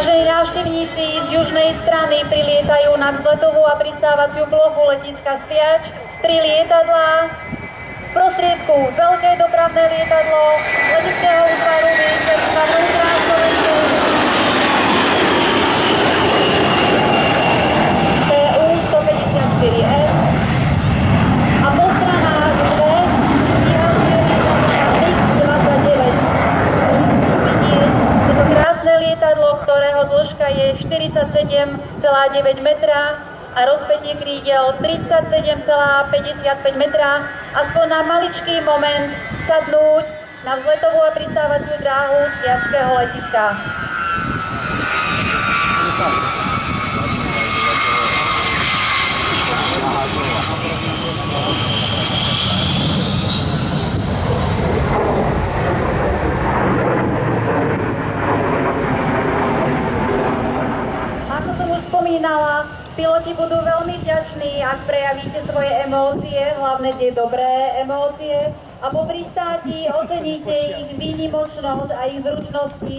Vážení návštevníci, z južnej strany prilietajú nad vzletovú a pristávaciu plochu letiska Sviač 3 lietadlá. V prostriedku veľké dopravné lietadlo Leteckého útvaru Ministerstva vnútra Slovenskej TU 154M a po stranách dve stíhacie lietadlá MiG-29. Chcú vidieť toto krásne lietadlo, ktorého dĺžka je 47,9 metra a rozpätie krídel 37,55 metra, aspoň na maličký moment sadnúť na vzletovú a pristávaciu dráhu Sviačského letiska. Ako som už spomínala, piloti budú veľmi vďační, ak prejavíte svoje emócie, hlavne tie dobré emócie, a po pristáti oceníte ich výnimočnosť a ich zručnosti.